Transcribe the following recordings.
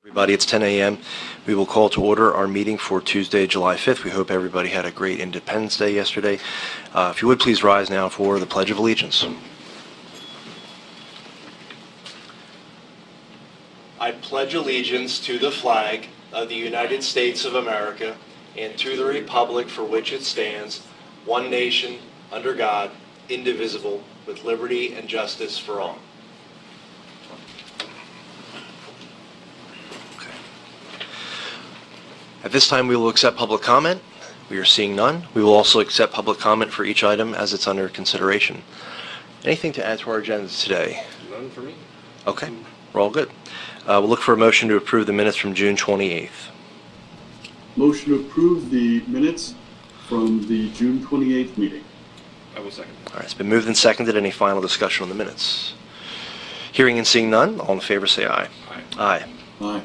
Everybody, it's 10 a.m. We will call to order our meeting for Tuesday, July 5th. We hope everybody had a great Independence Day yesterday. If you would please rise now for the Pledge of Allegiance. I pledge allegiance to the flag of the United States of America and to the republic for which it stands, one nation, under God, indivisible, with liberty and justice for all. At this time, we will accept public comment. We are seeing none. We will also accept public comment for each item as it's under consideration. Anything to add to our agenda today? None for me. Okay, we're all good. We'll look for a motion to approve the minutes from June 28th. Motion to approve the minutes from the June 28th meeting. I will second. All right, it's been moved and seconded. Any final discussion on the minutes? Hearing and seeing none, all in favor say aye. Aye. Aye. Aye.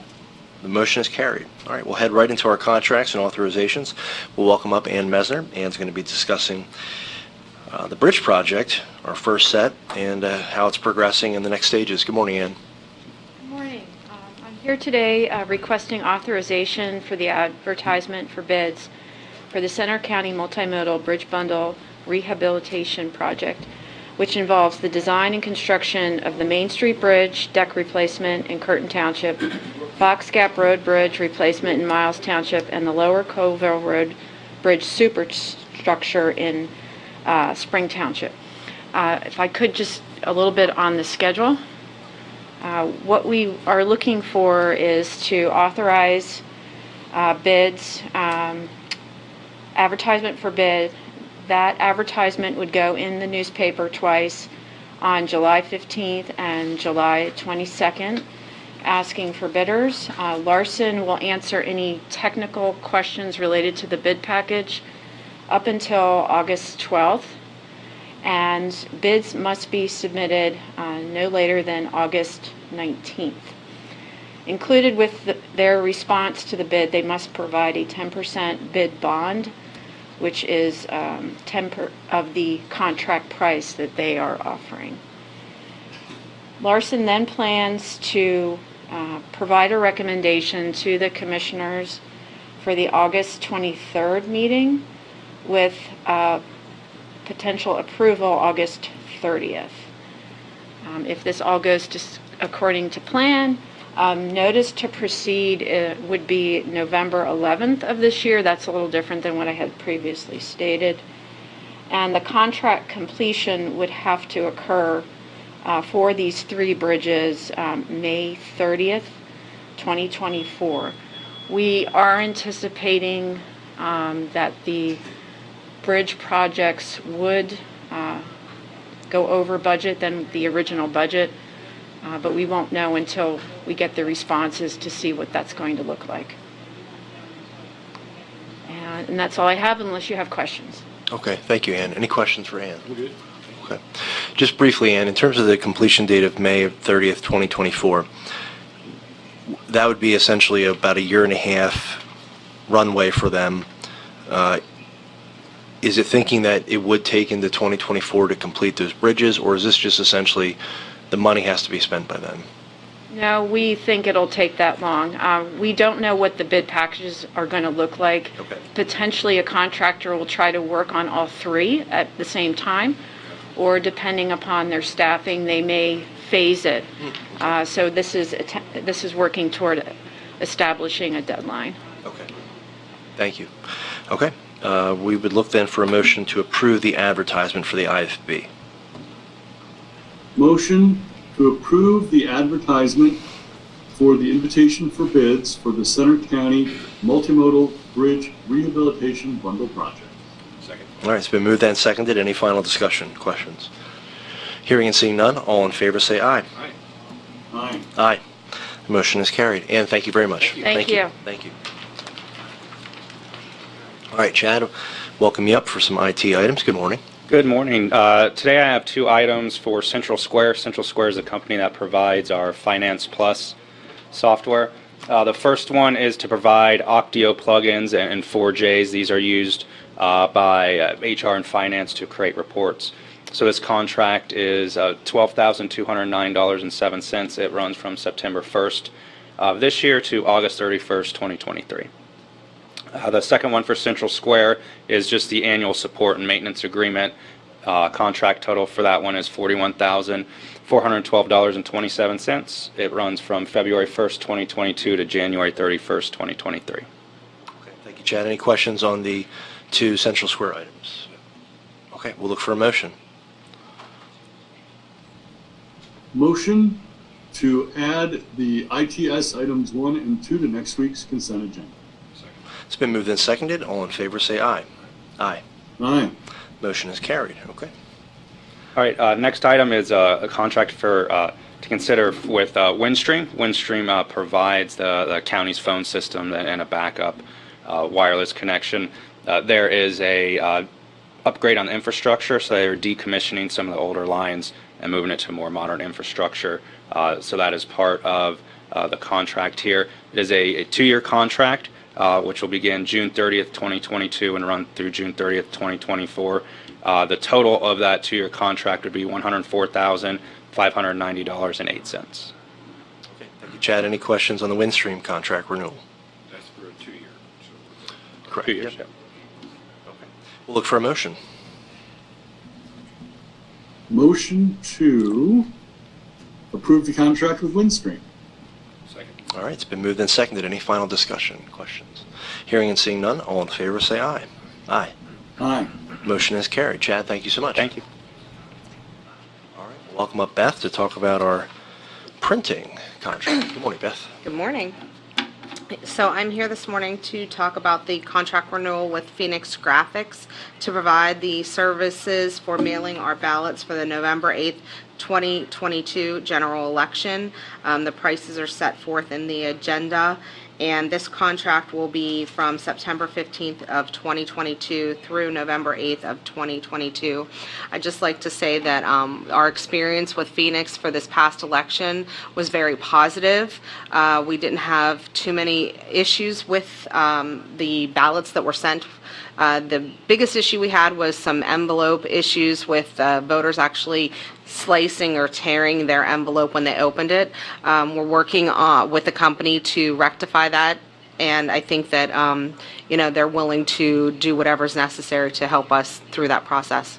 The motion is carried. All right, we'll head right into our contracts and authorizations. We'll welcome up Ann Mesner. Ann's going to be discussing the bridge project, our first set, and how it's progressing in the next stages. Good morning, Ann. Good morning. I'm here today requesting authorization for the advertisement for bids for the Center County Multimodal Bridge Bundle Rehabilitation Project, which involves the design and construction of the Main Street Bridge deck replacement in Curtin Township, Fox Gap Road Bridge replacement in Miles Township, and the Lower Colville Road Bridge superstructure in Spring Township. If I could just a little bit on the schedule. What we are looking for is to authorize bids, advertisement for bid. That advertisement would go in the newspaper twice on July 15th and July 22nd, asking for bidders. Larson will answer any technical questions related to the bid package up until August 12th, and bids must be submitted no later than August 19th. Included with their response to the bid, they must provide a 10% bid bond, which is 10% of the contract price that they are offering. Larson then plans to provide a recommendation to the commissioners for the August 23rd meeting with potential approval August 30th. If this all goes according to plan, notice to proceed would be November 11th of this year. That's a little different than what I had previously stated. And the contract completion would have to occur for these three bridges May 30th, 2024. We are anticipating that the bridge projects would go over budget than the original budget. But we won't know until we get the responses to see what that's going to look like. And that's all I have, unless you have questions. Okay, thank you, Ann. Any questions for Ann? I'm good. Okay. Just briefly, Ann, in terms of the completion date of May 30th, 2024, that would be essentially about a year and a half runway for them. Is it thinking that it would take into 2024 to complete those bridges, or is this just essentially the money has to be spent by then? No, we think it'll take that long. We don't know what the bid packages are going to look like. Okay. Potentially a contractor will try to work on all three at the same time, or depending upon their staffing, they may phase it. So this is working toward establishing a deadline. Okay. Thank you. Okay. We would look then for a motion to approve the advertisement for the IFB. Motion to approve the advertisement for the invitation for bids for the Center County Multimodal Bridge Rehabilitation Bundle Project. Second. All right, it's been moved and seconded. Any final discussion, questions? Hearing and seeing none, all in favor say aye. Aye. Aye. Aye. The motion is carried. Ann, thank you very much. Thank you. Thank you. All right, Chad, welcome you up for some IT items. Good morning. Good morning. Today I have two items for Central Square. Central Square is a company that provides our Finance Plus software. The first one is to provide Octio plugins and 4Js. These are used by HR and Finance to create reports. So this contract is $12,209.07. It runs from September 1st of this year to August 31st, 2023. The second one for Central Square is just the annual support and maintenance agreement. Contract total for that one is $41,412.27. It runs from February 1st, 2022 to January 31st, 2023. Okay, thank you, Chad. Any questions on the two Central Square items? Okay, we'll look for a motion. Motion to add the ITS items 1 and 2 to next week's consent agenda. Second. It's been moved and seconded. All in favor, say aye. Aye. Aye. Motion is carried. Okay. All right, next item is a contract for to consider with Windstream. Windstream provides the county's phone system and a backup wireless connection. There is a upgrade on the infrastructure, so they're decommissioning some of the older lines and moving it to more modern infrastructure. So that is part of the contract here. It is a 2-year contract, which will begin June 30th, 2022 and run through June 30th, 2024. The total of that 2-year contract would be $104,590.08. Okay, thank you, Chad. Any questions on the Windstream contract renewal? That's for a 2-year. So Correct. 2 years, Yep. yeah. Okay. We'll look for a motion. Motion to approve the contract with Windstream. second. All right, it's been moved and seconded. Any final discussion, questions? Hearing and seeing none, all in favor say aye. Aye. Aye. Motion is carried. Chad, thank you so much. Thank you. All right, we'll welcome up Beth to talk about our printing contract. Good morning, Beth. Good morning. So I'm here this morning to talk about the contract renewal with Phoenix Graphics to provide the services for mailing our ballots for the November 8th, 2022 general election. The prices are set forth in the agenda, and this contract will be from September 15th of 2022 through November 8th of 2022. I'd just like to say that our experience with Phoenix for this past election was very positive. We didn't have too many issues with the ballots that were sent. The biggest issue we had was some envelope issues with voters actually slicing or tearing their envelope when they opened it. We're working with the company to rectify that, and I think that they're willing to do whatever's necessary to help us through that process.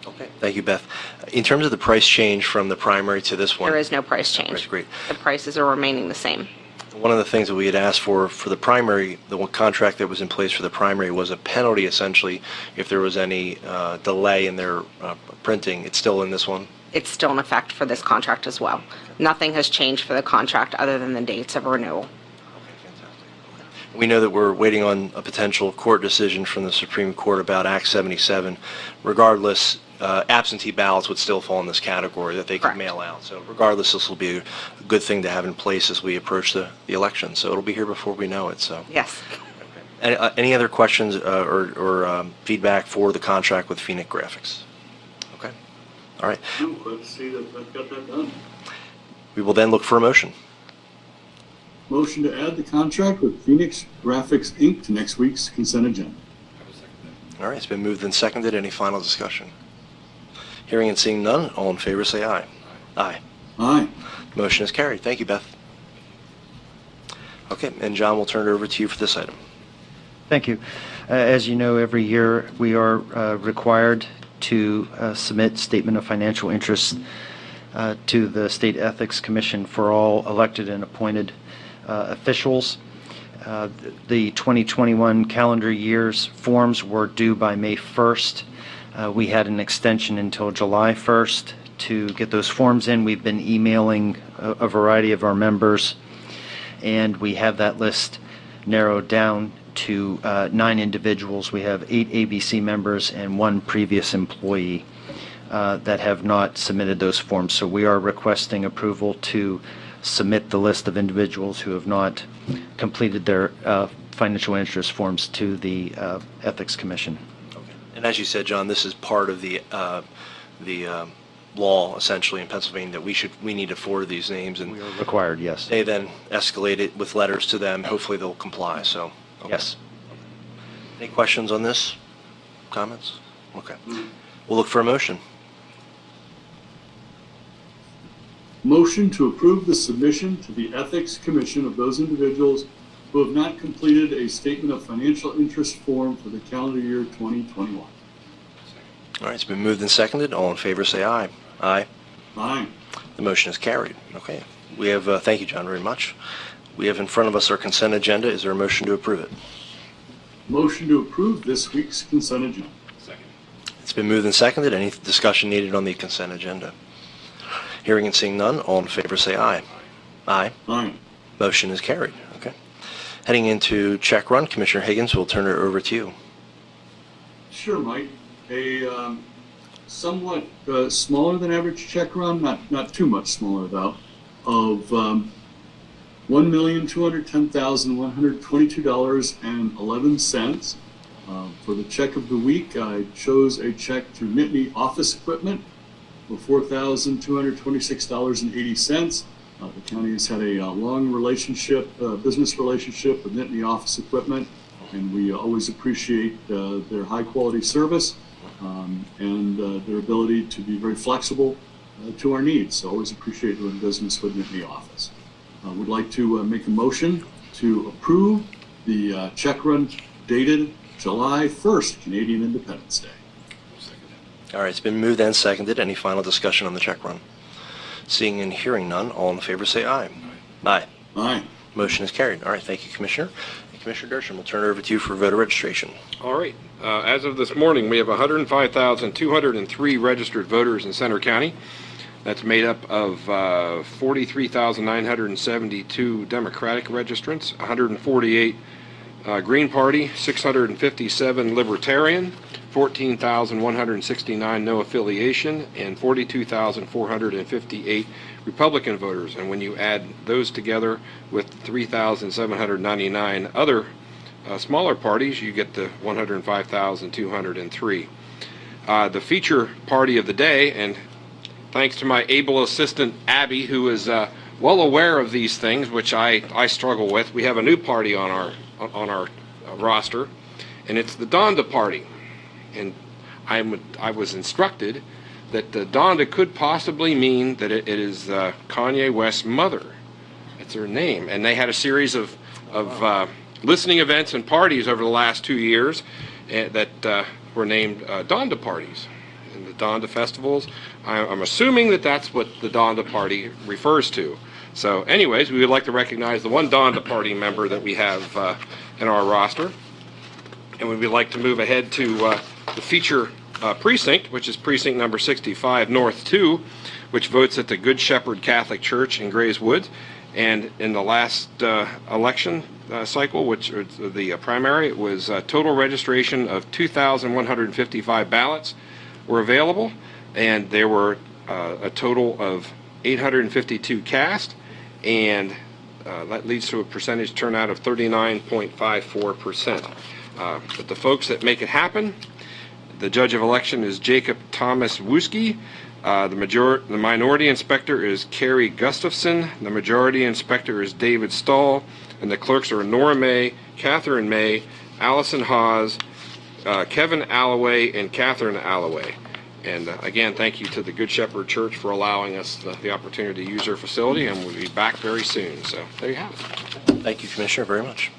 Okay, thank you, Beth. In terms of the price change from the primary to this one, There is no price That's change. great. The prices are remaining the same. One of the things that we had asked for the primary, the one contract that was in place for the primary was a penalty essentially if there was any delay in their printing. It's still in this one? It's still in effect for this contract as well. Nothing has changed for the contract other than the dates of renewal. Okay, fantastic. Okay. We know that we're waiting on a potential court decision from the Supreme Court about Act 77. Regardless, absentee ballots would still fall in this category that they could Correct. mail out. So regardless, this will be a good thing to have in place as we approach the election. So it'll be here before we know it. So Yes. any other questions or feedback for the contract with Phoenix Graphics? Okay. All right. Let's see that I've got that done. We will then look for a motion. Motion to add the contract with Phoenix Graphics, Inc. to next week's consent agenda. I will second that. All right. It's been moved and seconded. Any final discussion? Hearing and seeing none, all in favor say aye. Aye. Aye. Motion is carried. Thank you, Beth. Okay, and John, we'll turn it over to you for this item. Thank you. As you know, every year we are required to submit statement of financial interest to the State Ethics Commission for all elected and appointed officials. The 2021 calendar year's forms were due by May 1st. We had an extension until July 1st to get those forms in. We've been emailing a variety of our members, and we have that list narrowed down to 9 individuals. We have 8 ABC members and 1 previous employee that have not submitted those forms. So we are requesting approval to submit the list of individuals who have not completed their financial interest forms to the Ethics Commission. And as you said, John, this is part of the law essentially in Pennsylvania that we need to forward these names, and We are required, yes. they then escalate it with letters to them. Hopefully they'll comply. So okay. Yes. Any questions on this? Comments? Okay. We'll look for a motion. motion to approve the submission to the Ethics Commission of those individuals who have not completed a statement of financial interest form for the calendar year 2021. All right, it's been moved and seconded. All in favor, say aye. Aye. Aye. The motion is carried. Okay. We have, thank you, John, very much. We have in front of us our consent agenda. Is there a motion to approve it? Motion to approve this week's consent agenda. Second. It's been moved and seconded. Any discussion needed on the consent agenda? Hearing and seeing none, all in favor say aye. Aye. Aye. Motion is carried. Okay. Heading into check run, Commissioner Higgins, we'll turn it over to you. Sure, Mike. A somewhat smaller than average check run, not too much smaller though, of $1,210,122.11. For the check of the week, I chose a check to Nittany Office Equipment for $4,226.80. The county has had a long business relationship with Nittany Office Equipment, and we always appreciate their high-quality service and their ability to be very flexible to our needs. So always appreciate doing business with Nittany Office. Would like to make a motion to approve the check run dated July 1st, Canadian Independence Day. Second. All right, it's been moved and seconded. Any final discussion on the check run? Seeing and hearing none, all in favor say aye. Aye. Aye. Motion is carried. All right, thank you, Commissioner. And Commissioner Dershowitz, we'll turn it over to you for voter registration. All right. As of this morning, we have 105,203 registered voters in Center County. That's made up of 43,972 Democratic registrants, 148 Green Party, 657 Libertarian, 14,169 no affiliation, and 42,458 Republican voters. And when you add those together with 3,799 other smaller parties, you get to 105,203. The feature party of the day, and thanks to my able assistant Abby, who is well aware of these things, which I struggle with, we have a new party on our roster, and it's the Donda Party. And I was instructed that the Donda could possibly mean that it is Kanye West's mother. That's her name. And they had a series of listening events and parties over the last 2 years that were named Donda parties. And the Donda festivals, I'm assuming that that's what the Donda Party refers to. So anyways, we would like to recognize the one Donda Party member that we have in our roster. And we would like to move ahead to the feature precinct, which is precinct number 65, North 2, which votes at the Good Shepherd Catholic Church in Grays Woods. And in the last election cycle, which was the primary, it was total registration of 2,155 ballots were available, and there were a total of 852 cast, and that leads to a percentage turnout of 39.54%. But the folks that make it happen, the judge of election is Jacob Thomas Wuski. The minority inspector is Carrie Gustafson. The majority inspector is David Stahl. And the clerks are Nora May, Catherine May, Allison Hawes, Kevin Alloway, and Catherine Alloway. And again, thank you to the Good Shepherd Church for allowing us the opportunity to use their facility, and we'll be back very soon. So there you have it. Thank you, Commissioner, very much.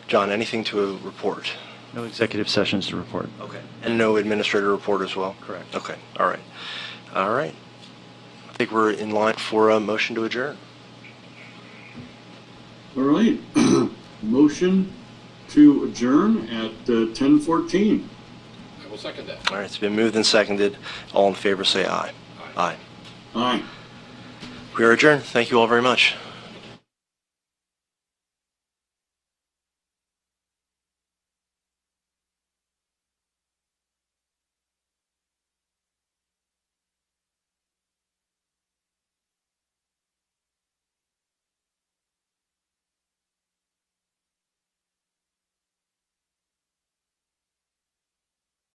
John, anything to report? No executive sessions to report. Okay. And no administrator report as well? Correct. Okay, all right. All right. I think we're in line for a motion to adjourn. All right. Motion to adjourn at 10:14. I will second that. All right, it's been moved and seconded. All in favor say aye. Aye. Aye. We are adjourned. Thank you all very much.